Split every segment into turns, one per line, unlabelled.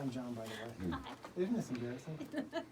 I'm John, by the way. Isn't this embarrassing?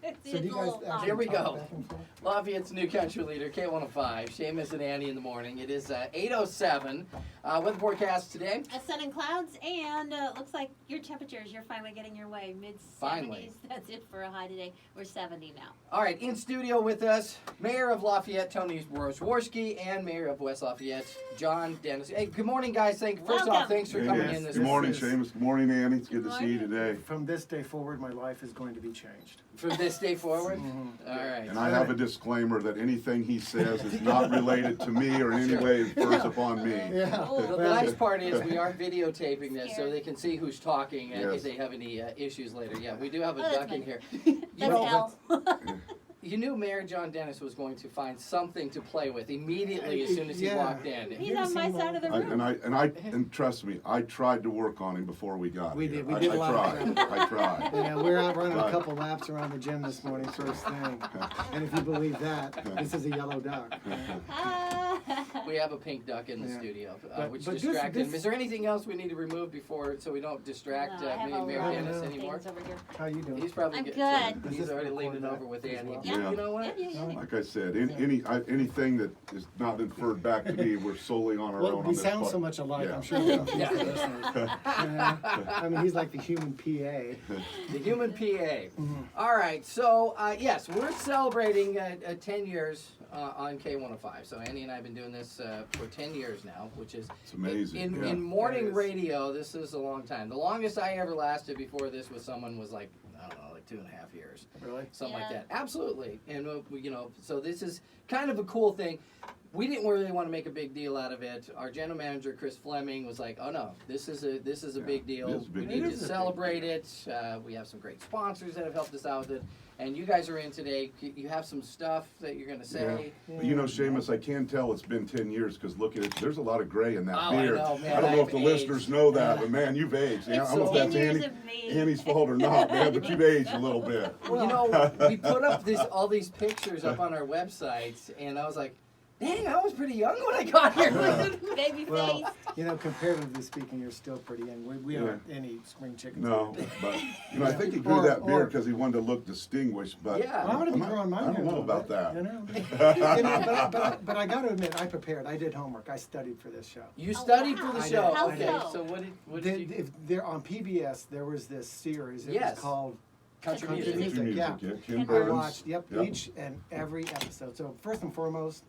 It's
So do you guys
little,
actually
Here we
talk
go.
back and forth?
Lafayette's new country leader, K105, Shamus and Annie in the morning. It is 8:07. Weather forecast today.
sun and clouds, and looks like your temperatures, you're finally getting your way.
Finally.
Mid-70s. That's it for a high today. We're 70 now.
All right, in studio with us, Mayor of Lafayette, Tony Zworsky, and Mayor of West Lafayette, John Dennis. Hey, good morning, guys. First off,
Welcome.
thanks for coming
Yes.
in this
Good morning,
is-
Shamus. Good morning, Annie. It's good
Good
to see you
morning.
today.
From this day forward, my life is going to be changed.
From this day forward.
Mhm.
All right.
And I have a disclaimer that anything he says is not related to me or in any
Sure.
way infers upon me.
Yeah.
Oh.
The
Well,
nice part is we are videotaping this so
Scared.
they can see who's talking and if
Yes.
they have any issues later. Yeah, we do have a
Oh, that's
duck in
fine.
here.
That's
know,
hell.
You knew Mayor John Dennis was going to find something to play with immediately as soon as he
Yeah.
walked in.
He's
You
on my
seem
side of the
like-
room.
And trust me, I tried to work on him before we got
We
here.
did. We
I
did a lot of
tried.
prep.
I tried.
Yeah, we're out running a
Right.
couple laps around the gym this morning, first thing. And if you believe that, this is a yellow duck.
We have a pink duck in the
Yeah.
studio, which
But this-
distracted him.
this-
Is there anything else we need to remove before so we don't distract
No, I have a
Mayor
lot
Dennis
of
anymore?
things over here.
How you doing?
He's probably
I'm
good.
good.
He's
Does this
already
record
leaning
that
over with
as
Annie.
well?
Yeah,
Yeah.
you know what?
Yeah.
Like I said, anything that is not inferred back to me, we're solely on our
Well,
own
we
on this
sound
part.
so much alike,
Yeah.
I'm sure we'll confuse
Yeah.
the listeners. Yeah. I mean, he's like the human PA.
The human PA.
Mhm.
All right, so yes, we're celebrating 10 years on K105. So Annie and I have been doing this for 10 years now, which is
It's amazing.
In,
yeah.
in morning
It is.
radio, this is a long time. The longest I ever lasted before this with someone was like, I don't know, like 2.5 years.
Really?
Something like
Yeah.
that. Absolutely. And, so this is kind of a cool thing. We didn't really want to make a big deal out of it. Our general manager, Chris Fleming, was like, "Oh no, this is a
Yeah,
big deal.
it is a big
We
deal.
need
It
to
is a big
celebrate it. We have some great sponsors that have helped us out with it, and you guys are in today. You have some stuff that you're going to say."
But you know, Shamus, I can tell it's been 10 years because look at it. There's a lot of gray in that
Oh, I
beard.
know, man,
I don't know
I've
if the
aged.
listeners know that, but man, you've aged.
It's
I don't know if
10
that's
years of me.
Annie's fault or not, man, but you've aged a little bit.
You know, we put up all these pictures up on our websites, and I was like, "Dang, I was pretty young when I got here."
Baby
Well,
face.
you know, comparatively speaking, you're still pretty young. We
Yeah.
aren't any spring chickens.
No, but I think he grew
Or-
that
or-
beard because he wanted to look distinguished. But
Yeah.
Well, I'm gonna be
I
growing mine.
I don't
here a
know
little
about
bit,
that.
You know, but I got to admit, I prepared. I did homework. I studied for this show.
You
Oh,
studied for
wow.
the
I
show.
did.
How
Okay,
so?
so what did you?
If they're on PBS, there was this series. It
Yes.
was called
Country
Country
music.
Music. Yeah.
Ken
I
I
Burns.
watched,
Yep.
each and every episode. So first and foremost,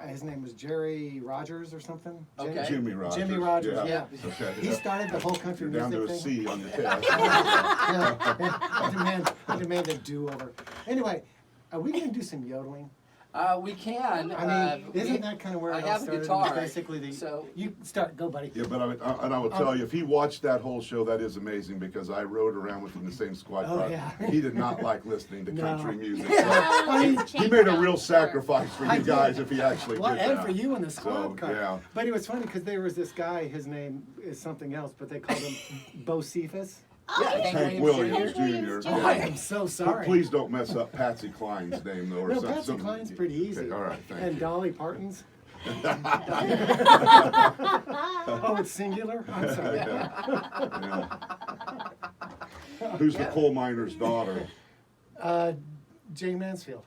his name was Jerry Rogers or something.
Okay.
Jimmy Rogers.
Jimmy Rogers, yeah.
Okay.
He started the whole country
You're down to
music
a
thing.
C on your test.
I demand a do-over. Anyway, are we gonna do some yodeling?
We can.
I mean, isn't that kind of where
I
it all
have a
started?
guitar,
Basically,
so-
you start. Go, buddy.
Yeah, but I will tell you, if he watched that whole show, that is amazing because I rode around with him in the same squad
Oh,
car.
yeah.
He did not like listening to
No.
country music.
I mean,
So he made a real sacrifice for
I
you
did.
guys if he actually
Well,
did
and
that.
for you in the
So,
squad car.
yeah.
But it was funny because there was this guy. His name is something else, but they called him Bo Cephas.
Yeah,
Oh,
Hank
Hank
Williams
Williams
Williams
Jr.
Jr.
Oh,
Yeah.
I am so sorry.
Please don't mess up Patsy Cline's name though. Or
No,
some-
Patsy
some-
Cline's pretty easy.
Okay, all right, thank
And
you.
Dolly Parton's. Oh, it's singular? I'm sorry.
Yeah. Who's the coal miner's daughter?
Jay Mansfield.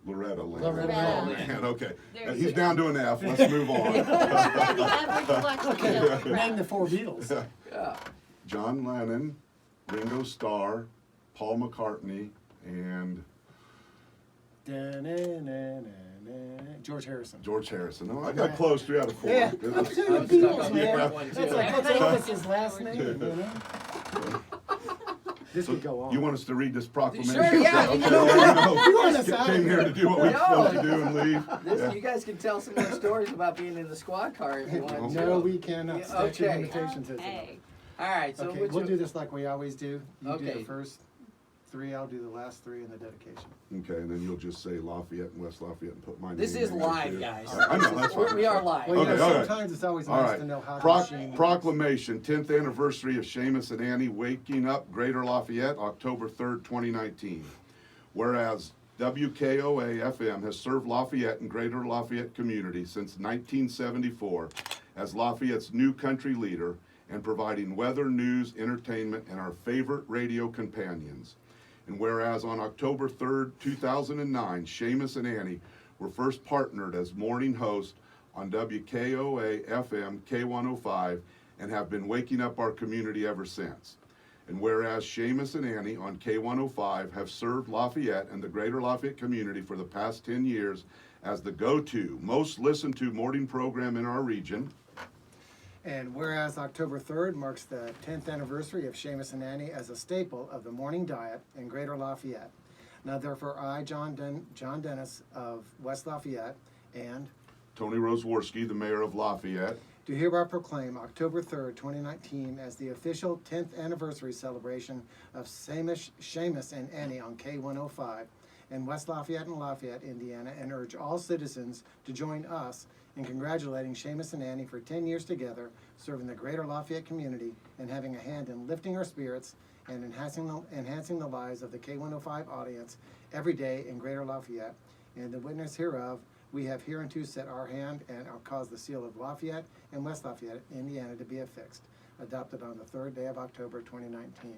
Loretta Lynn.
Loretta
Oh,
Lynn.
man, okay.
There's-
He's down to an F. Let's move on.
The average watch
Name the four Beatles.
Yeah.
John Lennon, Ringo Starr, Paul McCartney, and
George Harrison.
George Harrison. Oh, I got close, 3 out of 4.
Yeah.
It
I'm
was-
saying the
I'm stuck
Beatles,
on
man.
that one, too.
That's like, what's Elvis's last name, you know? This could go on.
You want us to read this proclamation?
Sure, yeah.
Okay,
You know what?
You want us out
Came
of
here
here.
to do what we're
No.
supposed to do and leave.
You guys can tell some more stories about being in the squad car if you want to.
No, we cannot.
Yeah,
Statute of
okay.
limitations is
Hey.
All right, so
Okay,
would
we'll
you-
do this like we always do. You do
Okay.
the first 3, I'll do the last 3 in the dedication.
Okay, and then you'll just say Lafayette and West Lafayette and put my name
This is
in there,
live,
too.
guys.
I know, that's what
We are live.
Well,
Okay,
you know,
all right.
sometimes it's always
All
nice
right.
to know how
Proc-
the machine
Proclamation, 10th anniversary of Shamus and Annie waking up Greater Lafayette, October 3rd, 2019. Whereas WKOA-FM has served Lafayette and Greater Lafayette community since 1974 as Lafayette's new country leader and providing weather, news, entertainment, and our favorite radio companions. And whereas on October 3rd, 2009, Shamus and Annie were first partnered as morning hosts on WKOA FM K105 and have been waking up our community ever since. And whereas Shamus and Annie on K105 have served Lafayette and the greater Lafayette community for the past 10 years as the go-to, most listened to morning program in our region.
And whereas October 3rd marks the 10th anniversary of Shamus and Annie as a staple of the morning diet in Greater Lafayette. Now therefore I, John Dennis of West Lafayette, and
Tony Roseworski, the mayor of Lafayette,
do hereby proclaim October 3rd, 2019 as the official 10th anniversary celebration of Shamus and Annie on K105 in West Lafayette and Lafayette, Indiana, and urge all citizens to join us in congratulating Shamus and Annie for 10 years together, serving the greater Lafayette community and having a hand in lifting our spirits and enhancing the lives of the K105 audience every day in greater Lafayette. And the witness hereof, we have hereunto set our hand and I'll cause the seal of Lafayette and West Lafayette, Indiana to be affixed, adopted on the 3rd day of October 2019.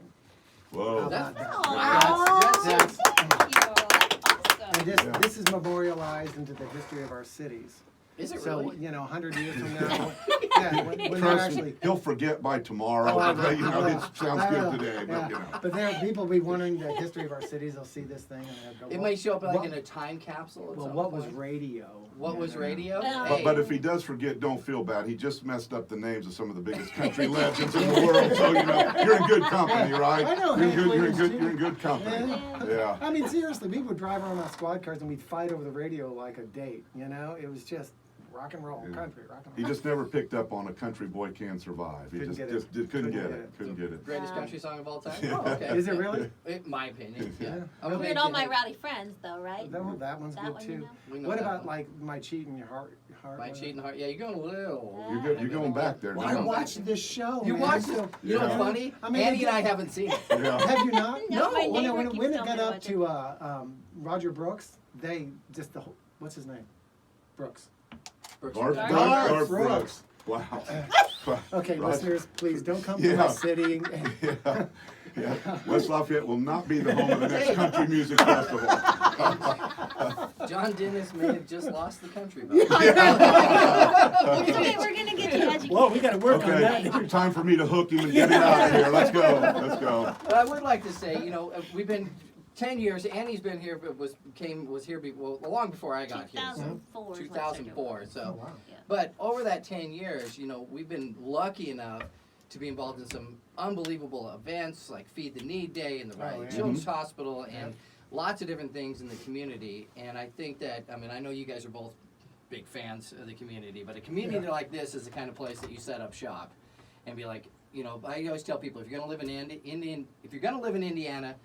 whoa.
That's
That's-
Thank you. That's awesome.
And this is memorialized into the history of our cities.
Is it
So,
really?
100 years from now, yeah, when they're
Trust me,
actually.
he'll forget by tomorrow.
Oh, I will.
It sounds
I
good
will.
today, but
Yeah.
you know.
But there, people will be wondering the history of our cities. They'll see this thing and they'll go.
It might show up like
what-
in a time capsule. At
Well,
some
what was
point.
radio?
What was radio?
But-
Hey.
But if he does forget, don't feel bad. He just messed up the names of some of the biggest country legends in the world. So you're in good company, right?
I know
You're in
Hank
good.
Williams,
You're in good company.
Yeah.
Yeah.
I mean, seriously, we would drive around on squad cars and we'd fight over the radio like a date. It was just rock and roll,
Yeah.
country, rock and
He
roll.
just never picked up on A Country Boy Can Survive. He
Couldn't get it.
couldn't get it. Couldn't get it.
Greatest
Wow.
country song of all time?
Yeah.
Oh, okay.
Is it really?
In my opinion, yeah.
Yeah.
I'm a
We
big
had all my
fan.
rowdy friends, though, right?
That one's
That
good
one,
too.
you know?
We know
What
that
about
one.
like My Cheating Heart?
My cheating heart? Yeah, you're going a little.
You're going back there.
Well,
now.
I watched this show.
You
man,
watched
so-
it? You know what's
Yeah.
funny?
I mean,
Andy and I haven't seen it.
Yeah.
Have you not?
No, my
When,
neighbor
when,
keeps
when it
telling
got
me
up
to watch
to Roger Brooks, they just the whole, what's his name? Brooks.
Brooks
Garth
and
Garth
Dunn.
Garth
Brooks.
Brooks. Wow.
Okay,
Roger.
listeners, please don't come to
Yeah.
my city.
Yeah. Yeah. West Lafayette will not be the home of the next country music festival.
John Dennis may have just lost the country vote.
It's okay, we're gonna get you educated.
Whoa, we gotta work on
Okay,
that.
time for me to hook him and get him out of here. Let's go. Let's go.
But I would like to say, we've been 10 years. Annie's been here, but was here long before I got here. So
2004. is when I started
2004.
working.
So,
Oh, wow.
Yeah.
but over that 10 years, we've been lucky enough to be involved in some unbelievable events like Feed the Need Day and the Riley
yeah.
Children's Hospital and lots of different things in the community. And I think that, I know you guys are both big fans of the community, but a community
Yeah.
like this is the kind of place that you set up shop and be like, I always tell people if you're going to live in Indiana,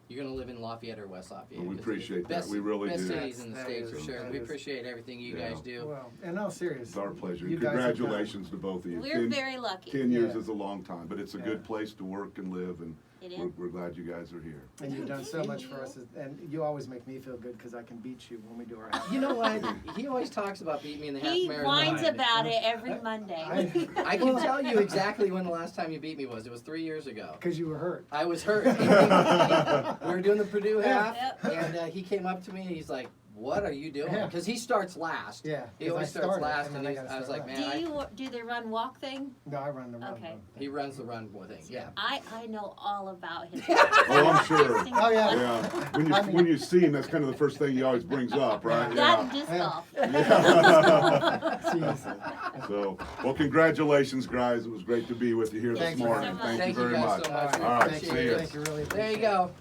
you're going to live in Lafayette or West Lafayette.
Well, we
'cause they're the
appreciate that.
best-
We really
best
do.
cities in the
That
state
is-
for sure.
that
We
is-
appreciate everything you
Yeah.
guys do.
Well, in all seriousness,
It's our pleasure.
You guys have done-
Congratulations to both of you.
We're very lucky.
10 years
Yeah.
is a long time, but it's a
Yeah.
good place to work and live, and
It
we're,
is.
we're glad you guys are here.
And you've done so much for us, and you always make me feel good because I can beat you when we do our half.
You know what? He always talks about beating me in the half
He
marathon.
whines about it every Monday.
I can tell you exactly when the last time you beat me was. It was 3 years ago.
Because you were hurt.
I was hurt. We were doing the Purdue half,
Yep.
and he came up to me and he's like, "What are you doing?"
Yeah.
Because he starts last.
Yeah.
He
'cause
always
I
starts
started,
last,
and
and
then
he's,
gotta
I was
start
like,
last.
man,
Do the run walk thing?
No, I run the run.
Okay.
he runs the run thing. Yeah.
I know all about his.
Oh, I'm sure.
Every single
Oh, yeah.
one.
Yeah. When you see him, that's kind of the first thing he always brings up, right?
That and
Yeah.
disc
Yeah.
golf.
Jeez.
So, well, congratulations, guys. It was great to be with you here this
Thank you
morning.
so much.
Thank you
Thank you
very
guys
much.
so much. We
All right,
appreciate
see
it.
you.
Thank you, really.
There you
appreciate
go.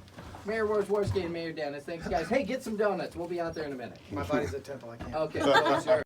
Mayor Worski and Mayor Dennis. Thanks, guys. Hey, get some donuts. We'll be out there in a minute.
it. My body's at temple. I can't.
Okay. Sure.